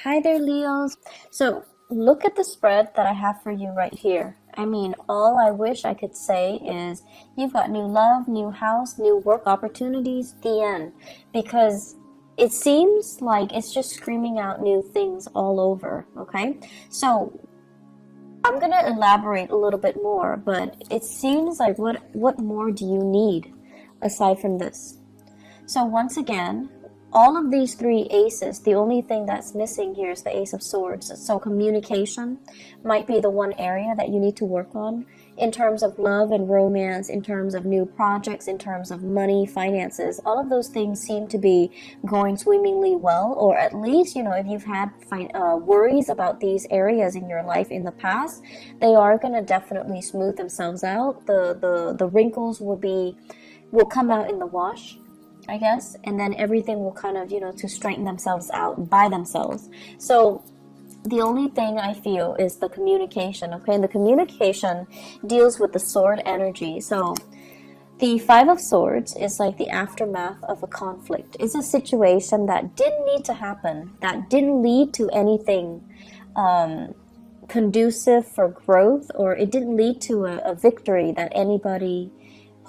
Hi there, Leos. So, look at the spread that I have for you right here. I mean, all I wish I could say is you've got new love, new house, new work opportunities, the end. Because it seems like it's just screaming out new things all over, okay? So, I'm going to elaborate a little bit more, but it seems like what more do you need aside from this? So once again, all of these three aces, the only thing that's missing here is the Ace of Swords. So communication might be the one area that you need to work on in terms of love and romance, in terms of new projects, in terms of money, finances. All of those things seem to be going swimmingly well, or at least, if you've had worries about these areas in your life in the past, they are going to definitely smooth themselves out. The wrinkles will come out in the wash, I guess, and then everything will kind of, to straighten themselves out by themselves. So the only thing I feel is the communication, okay? And the communication deals with the sword energy. So the Five of Swords is like the aftermath of a conflict. It's a situation that didn't need to happen, that didn't lead to anything conducive for growth, or it didn't lead to a victory that anybody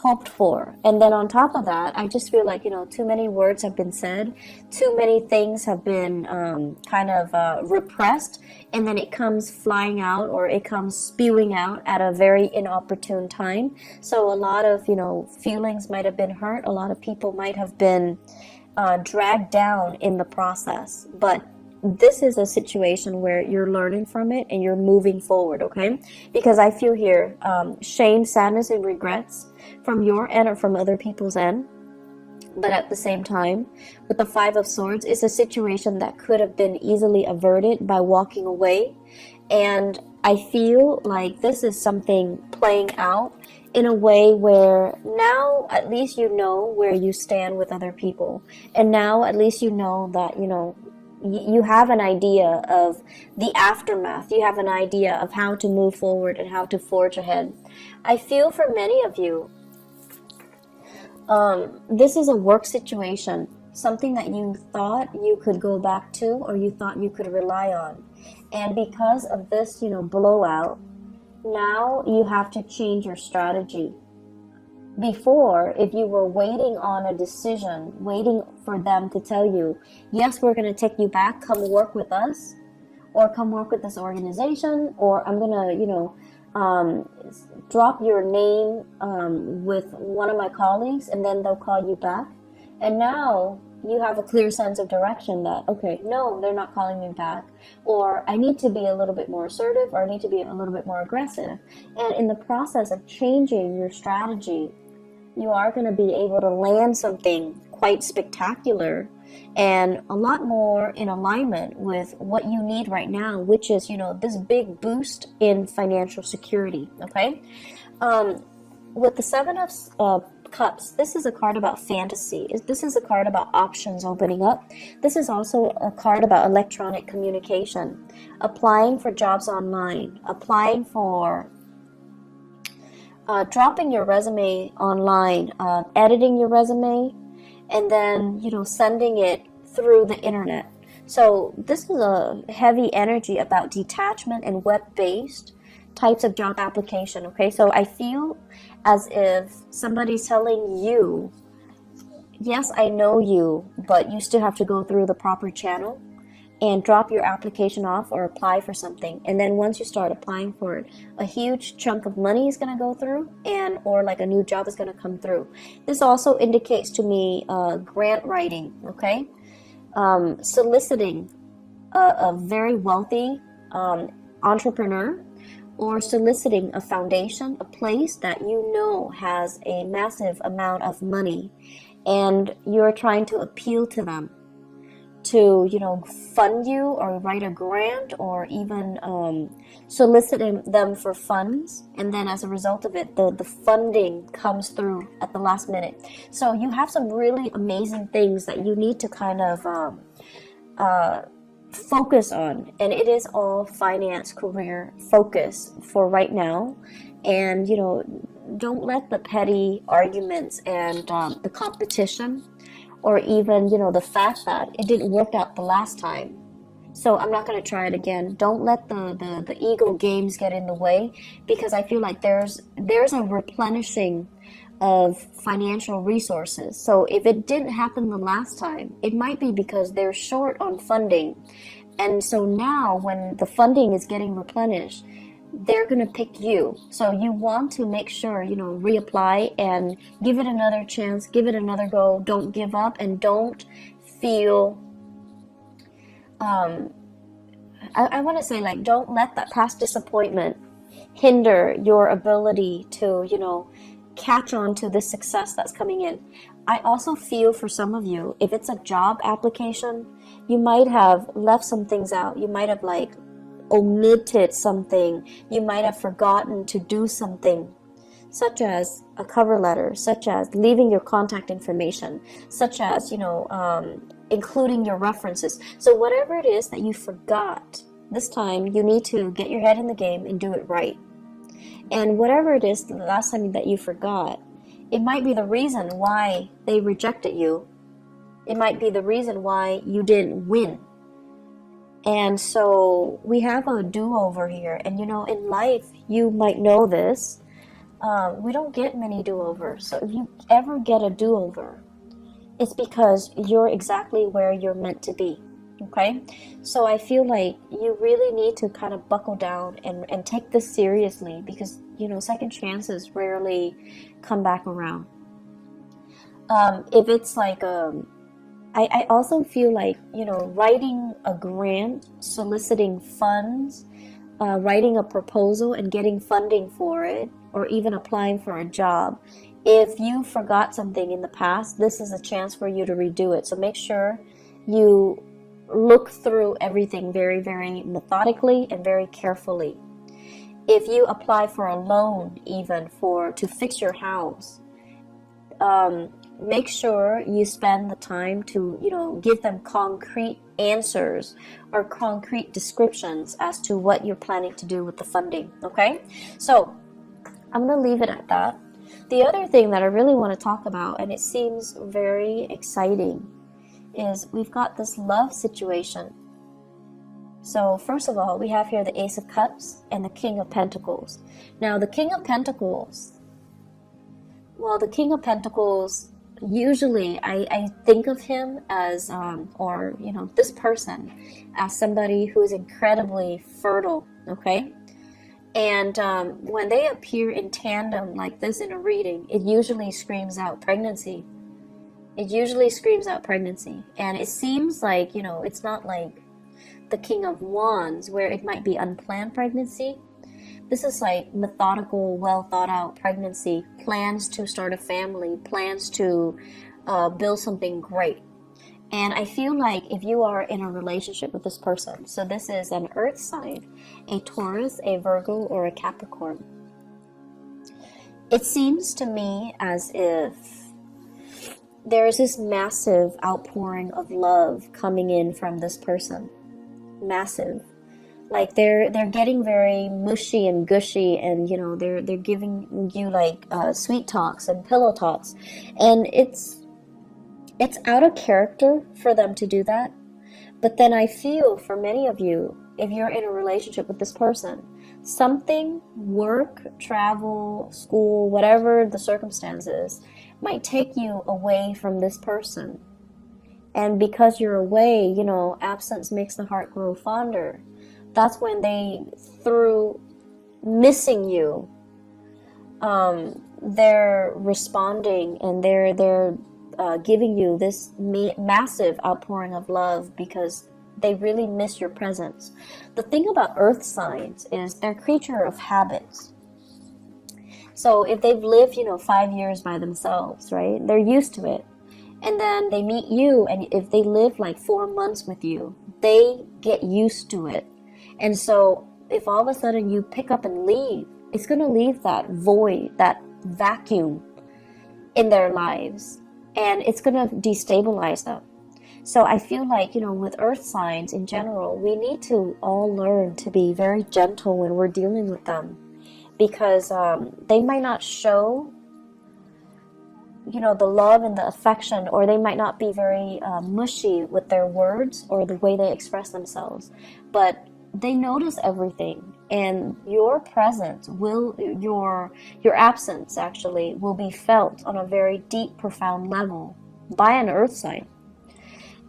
hoped for. And then on top of that, I just feel like, too many words have been said, too many things have been repressed, and then it comes flying out, or it comes spewing out at a very inopportune time. So a lot of, feelings might have been hurt. A lot of people might have been dragged down in the process. But this is a situation where you're learning from it and you're moving forward, okay? Because I feel here shame, sadness, and regrets from your end or from other people's end. But at the same time, with the Five of Swords, it's a situation that could have been easily averted by walking away. And I feel like this is something playing out in a way where now at least you know where you stand with other people. And now at least you know that, you have an idea of the aftermath. You have an idea of how to move forward and how to forge ahead. I feel for many of you, this is a work situation, something that you thought you could go back to, or you thought you could rely on. And because of this, blowout, now you have to change your strategy. Before, if you were waiting on a decision, waiting for them to tell you, yes, we're going to take you back, come work with us, or come work with this organization, or I'm going to, drop your name with one of my colleagues, and then they'll call you back. And now you have a clear sense of direction that, okay, no, they're not calling me back, or I need to be a little bit more assertive, or I need to be a little bit more aggressive. And in the process of changing your strategy, you are going to be able to land something quite spectacular and a lot more in alignment with what you need right now, which is, this big boost in financial security, okay? With the Seven of Cups, this is a card about fantasy. This is a card about options opening up. This is also a card about electronic communication, applying for jobs online, applying for dropping your resume online, editing your resume, and then, sending it through the internet. So this is a heavy energy about detachment and web-based types of job application, okay? So I feel as if somebody's telling you, yes, I know you, but you still have to go through the proper channel and drop your application off or apply for something. And then once you start applying for it, a huge chunk of money is going to go through, or like a new job is going to come through. This also indicates to me grant writing, okay? Soliciting a very wealthy entrepreneur, or soliciting a foundation, a place that has a massive amount of money, and you're trying to appeal to them to, fund you or write a grant, or even soliciting them for funds. And then as a result of it, the funding comes through at the last minute. So you have some really amazing things that you need to kind of focus on. And it is all finance, career focus for right now. And, don't let the petty arguments and the competition, or even, the fact that it didn't work out the last time, So I'm not going to try it again. Don't let the ego games get in the way, because I feel like there's a replenishing of financial resources. So if it didn't happen the last time, it might be because they're short on funding. And so now when the funding is getting replenished, they're going to pick you. So you want to make sure, reapply and give it another chance, give it another go. Don't give up, and don't feel I want to say, like, don't let that past disappointment hinder your ability to, catch on to the success that's coming in. I also feel for some of you, if it's a job application, you might have left some things out. You might have, like, omitted something. You might have forgotten to do something, such as a cover letter, such as leaving your contact information, such as, including your references. So whatever it is that you forgot, this time you need to get your head in the game and do it right. And whatever it is the last time that you forgot, it might be the reason why they rejected you. It might be the reason why you didn't win. And so we have a do-over here. And in life, you might know this, we don't get many do-overs. So if you ever get a do-over, it's because you're exactly where you're meant to be. Okay? So I feel like you really need to kind of buckle down and take this seriously, because, second chances rarely come back around. If it's like, I also feel like, writing a grant, soliciting funds, writing a proposal and getting funding for it, or even applying for a job. If you forgot something in the past, this is a chance for you to redo it. So make sure you look through everything very, very methodically and very carefully. If you apply for a loan, even to fix your house, make sure you spend the time to, give them concrete answers or concrete descriptions as to what you're planning to do with the funding. Okay? So I'm going to leave it at that. The other thing that I really want to talk about, and it seems very exciting, is we've got this love situation. So first of all, we have here the Ace of Cups and the King of Pentacles. Now the King of Pentacles, usually I think of him as, this person as somebody who is incredibly fertile, okay? And when they appear in tandem like this in a reading, it usually screams out pregnancy. It usually screams out pregnancy. And it seems like, it's not like the King of Wands where it might be unplanned pregnancy. This is like methodical, well thought out pregnancy, plans to start a family, plans to build something great. And I feel like if you are in a relationship with this person, so this is an earth sign, a Taurus, a Virgo, or a Capricorn, it seems to me as if there's this massive outpouring of love coming in from this person. Massive. Like they're getting very mushy and gushy, and they're giving you like sweet talks and pillow talks, and it's out of character for them to do that. But then I feel for many of you, if you're in a relationship with this person, something, work, travel, school, whatever the circumstances, might take you away from this person. And because you're away, absence makes the heart grow fonder. That's when they, through missing you, they're responding, and they're giving you this massive outpouring of love because they really miss your presence. The thing about earth signs is they're creature of habits. So if they've lived, 5 years by themselves, right, they're used to it. And then they meet you, and if they live like 4 months with you, they get used to it. And so if all of a sudden you pick up and leave, it's going to leave that void, that vacuum in their lives, and it's going to destabilize them. So I feel like, with earth signs in general, we need to all learn to be very gentle when we're dealing with them, because they might not show you know, the love and the affection, or they might not be very mushy with their words or the way they express themselves, but they notice everything, and your presence will, your absence actually will be felt on a very deep, profound level by an earth sign.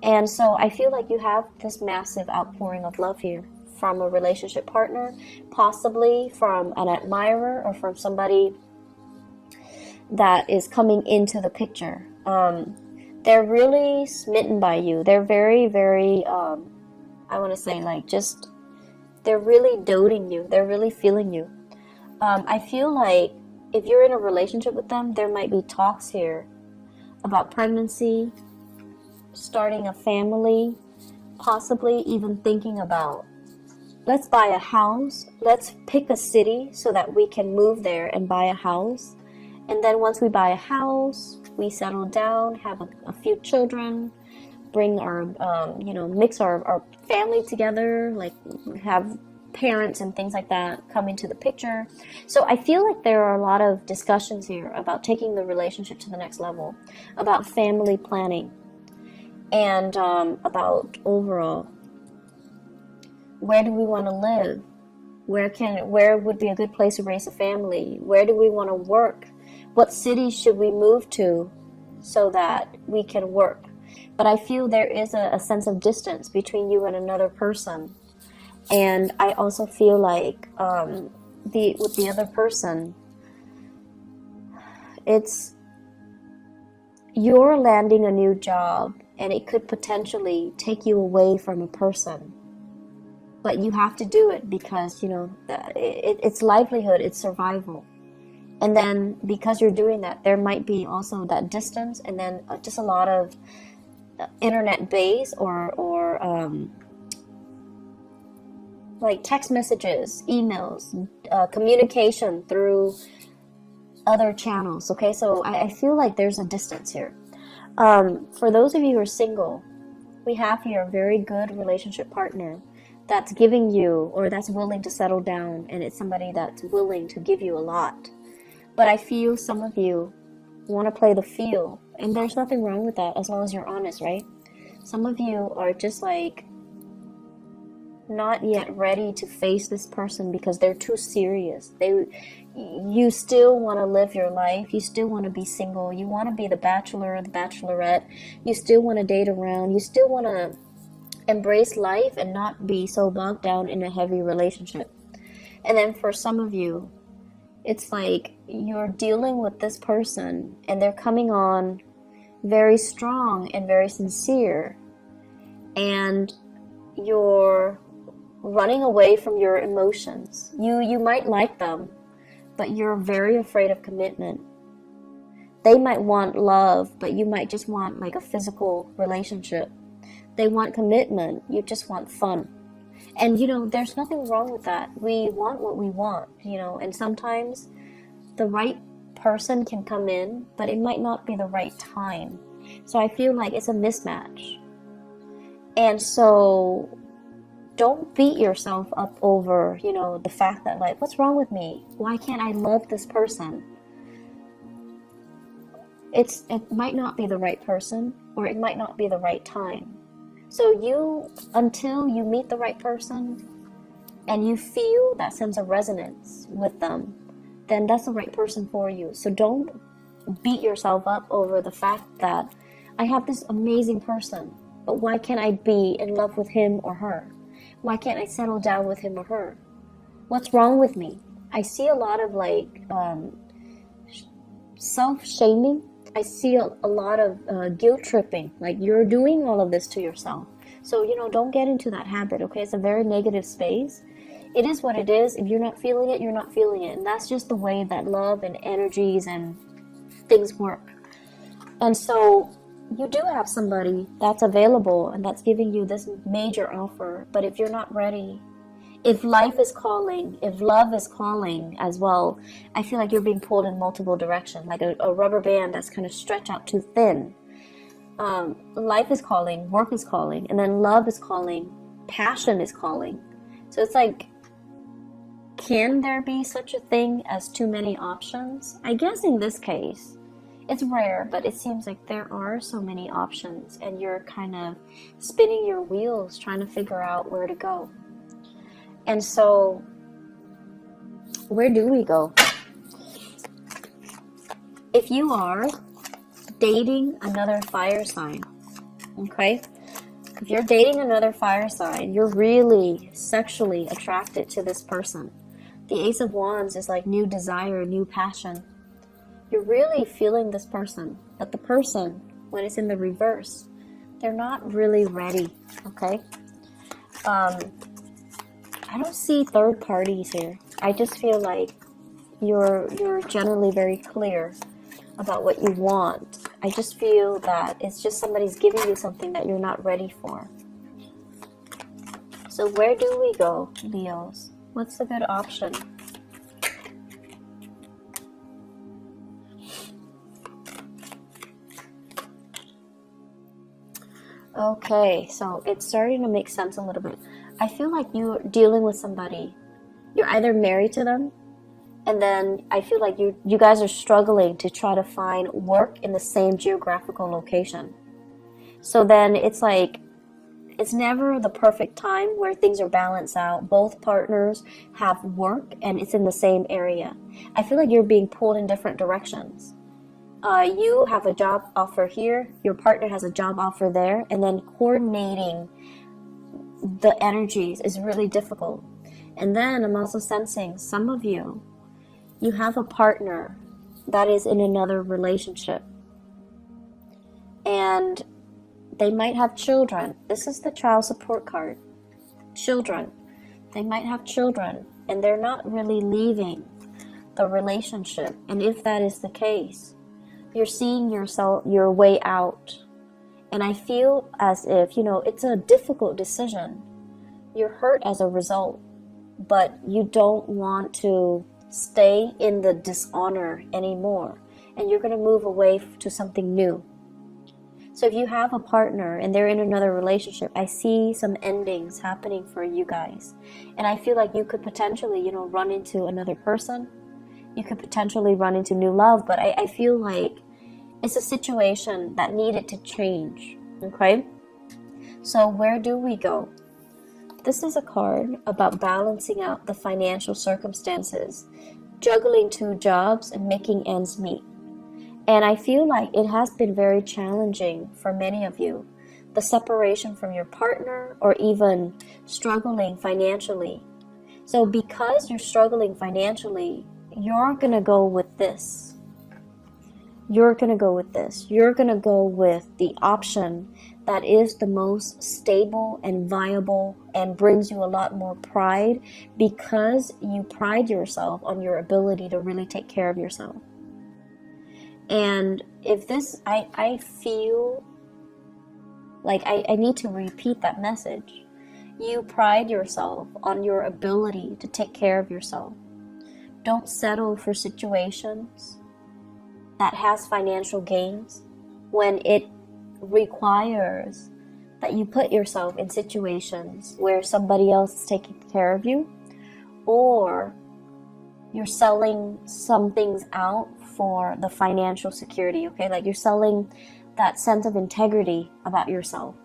And so I feel like you have this massive outpouring of love here from a relationship partner, possibly from an admirer or from somebody that is coming into the picture. They're really smitten by you. They're very, very, I want to say, like, just, they're really doting you. They're really feeling you. I feel like if you're in a relationship with them, there might be talks here about pregnancy, starting a family, possibly even thinking about, let's buy a house, let's pick a city so that we can move there and buy a house. And then once we buy a house, we settle down, have a few children, bring our, mix our family together, like have parents and things like that come into the picture. So I feel like there are a lot of discussions here about taking the relationship to the next level, about family planning, and about overall, where do we want to live? Where would be a good place to raise a family? Where do we want to work? What city should we move to so that we can work? But I feel there is a sense of distance between you and another person. And I also feel like with the other person, it's, you're landing a new job and it could potentially take you away from a person. But you have to do it because, you know, it's livelihood, it's survival. And then because you're doing that, there might be also that distance, and then just a lot of internet based or like text messages, emails, communication through other channels. Okay, so I feel like there's a distance here. For those of you who are single, we have here a very good relationship partner that's giving you, or that's willing to settle down, and it's somebody that's willing to give you a lot. But I feel some of you want to play the field, and there's nothing wrong with that as long as you're honest, right? Some of you are just like not yet ready to face this person because they're too serious. You still want to live your life. You still want to be single. You want to be the bachelor or the bachelorette. You still want to date around. You still want to embrace life and not be so bogged down in a heavy relationship. And then for some of you, it's like you're dealing with this person and they're coming on very strong and very sincere, and you're running away from your emotions. You might like them, but you're very afraid of commitment. They might want love, but you might just want like a physical relationship. They want commitment, you just want fun. And, you know, there's nothing wrong with that. We want what we want, you know, and sometimes the right person can come in, but it might not be the right time. So I feel like it's a mismatch. And so don't beat yourself up over, you know, the fact that, like, what's wrong with me? Why can't I love this person? It might not be the right person, or it might not be the right time. So until you meet the right person and you feel that sense of resonance with them, then that's the right person for you. So don't beat yourself up over the fact that I have this amazing person, but why can't I be in love with him or her? Why can't I settle down with him or her? What's wrong with me? I see a lot of like self-shaming. I see a lot of guilt tripping, like you're doing all of this to yourself. So, you know, don't get into that habit, okay? It's a very negative space. It is what it is. If you're not feeling it, you're not feeling it. And that's just the way that love and energies and things work. And so you do have somebody that's available and that's giving you this major offer. But if you're not ready, if life is calling, if love is calling as well, I feel like you're being pulled in multiple directions, like a rubber band that's kind of stretched out too thin. Life is calling, work is calling, and then love is calling, passion is calling. So it's like, can there be such a thing as too many options? I guess in this case, It's rare, but it seems like there are so many options, and you're kind of spinning your wheels trying to figure out where to go. And so, where do we go? If you are dating another fire sign, okay? If you're dating another fire sign, you're really sexually attracted to this person. The Ace of Wands is like new desire, new passion. You're really feeling this person, but the person, when it's in the reverse, they're not really ready, okay? I don't see third parties here. I just feel like you're generally very clear about what you want. I just feel that it's just somebody's giving you something that you're not ready for. So where do we go, Leos? What's a good option? Okay, so it's starting to make sense a little bit. I feel like you're dealing with somebody. You're either married to them, and then I feel like you guys are struggling to try to find work in the same geographical location. So then it's like, it's never the perfect time where things are balanced out. Both partners have work and it's in the same area. I feel like you're being pulled in different directions. You have a job offer here, your partner has a job offer there, and then coordinating the energies is really difficult. And then I'm also sensing some of you have a partner that is in another relationship. And they might have children. This is the child support card. Children. They might have children, and they're not really leaving the relationship. And if that is the case, you're seeing your way out. And I feel as if, it's a difficult decision. You're hurt as a result, but you don't want to stay in the dishonor anymore. And you're going to move away to something new. So if you have a partner and they're in another relationship, I see some endings happening for you guys. And I feel like you could potentially, run into another person. You could potentially run into new love, but I feel like it's a situation that needed to change, okay? So where do we go? This is a card about balancing out the financial circumstances, juggling 2 jobs and making ends meet. And I feel like it has been very challenging for many of you. The separation from your partner or even struggling financially. So because you're struggling financially, you're going to go with this. You're going to go with this. You're going to go with the option that is the most stable and viable and brings you a lot more pride because you pride yourself on your ability to really take care of yourself. And if this, I feel like I need to repeat that message. You pride yourself on your ability to take care of yourself. Don't settle for situations that has financial gains when it requires that you put yourself in situations where somebody else is taking care of you, or you're selling some things out for the financial security, okay? Like you're selling that sense of integrity about yourself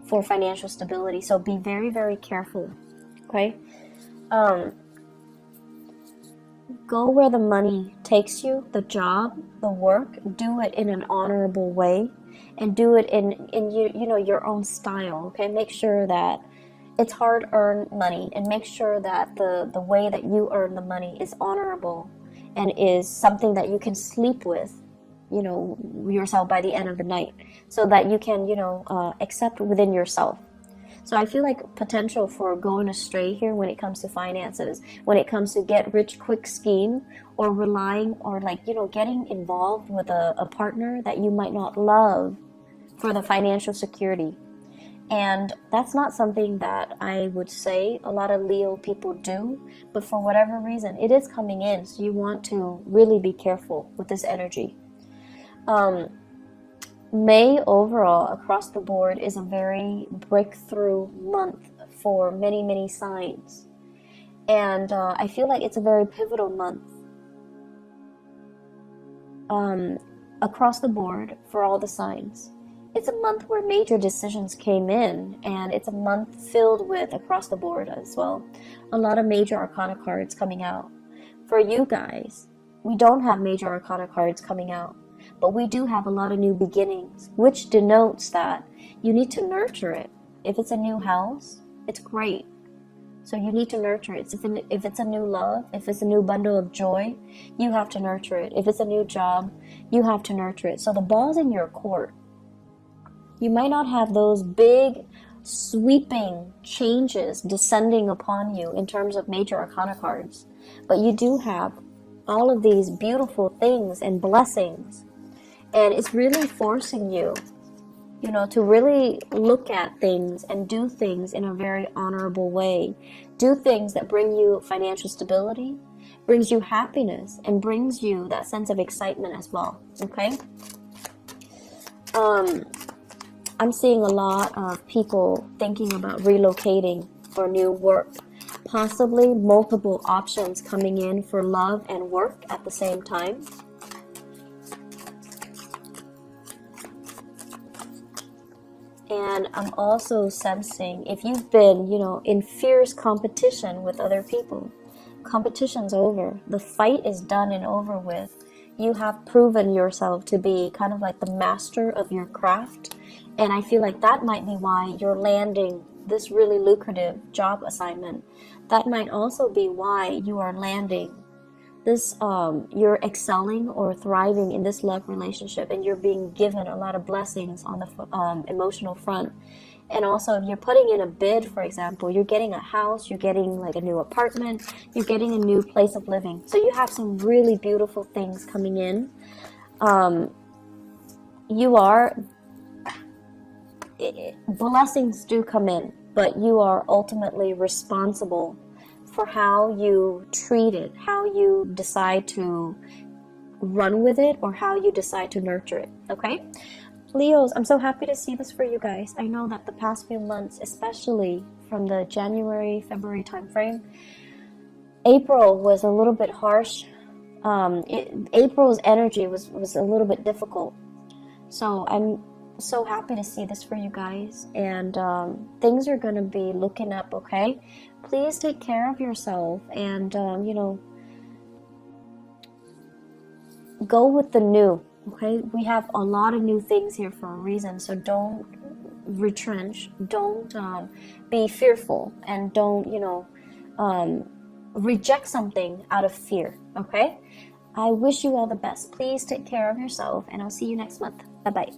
for financial stability. So be very, very careful, okay? Go where the money takes you, the job, the work. Do it in an honorable way, and do it in your own style, okay? Make sure that it's hard-earned money, and make sure that the way that you earn the money is honorable and is something that you can sleep with, yourself by the end of the night, so that you can, accept within yourself. So I feel like potential for going astray here when it comes to finances, when it comes to get rich quick scheme, or relying or getting involved with a partner that you might not love for the financial security. And that's not something that I would say a lot of Leo people do, but for whatever reason, it is coming in. So you want to really be careful with this energy. May overall, across the board, is a very breakthrough month for many, many signs. And I feel like it's a very pivotal month. across the board for all the signs. It's a month where major decisions came in, and it's a month filled with across the board as well. A lot of major arcana cards coming out. For you guys, we don't have major arcana cards coming out, but we do have a lot of new beginnings, which denotes that you need to nurture it. If it's a new house, it's great. So you need to nurture it. If it's a new love, if it's a new bundle of joy, you have to nurture it. If it's a new job, you have to nurture it. So the ball's in your court. You might not have those big, sweeping changes descending upon you in terms of major arcana cards, but you do have all of these beautiful things and blessings, and it's really forcing you, to really look at things and do things in a very honorable way. Do things that bring you financial stability, brings you happiness, and brings you that sense of excitement as well, okay? I'm seeing a lot of people thinking about relocating for new work. Possibly multiple options coming in for love and work at the same time. And I'm also sensing if you've been, in fierce competition with other people, competition's over. The fight is done and over with. You have proven yourself to be kind of like the master of your craft. And I feel like that might be why you're landing this really lucrative job assignment. That might also be why you are landing this, you're excelling or thriving in this love relationship, and you're being given a lot of blessings on the emotional front. And also, if you're putting in a bid, for example, you're getting a house, you're getting like a new apartment, you're getting a new place of living. So you have some really beautiful things coming in. Blessings do come in, but you are ultimately responsible for how you treat it, how you decide to run with it, or how you decide to nurture it, okay? Leos, I'm so happy to see this for you guys. I know that the past few months, especially from the January, February timeframe, April was a little bit harsh. April's energy was a little bit difficult. So I'm so happy to see this for you guys, and things are going to be looking up, okay? Please take care of yourself, and go with the new, okay? We have a lot of new things here for a reason, so don't retrench, don't be fearful, and don't reject something out of fear, okay? I wish you all the best. Please take care of yourself, and I'll see you next month. Bye bye.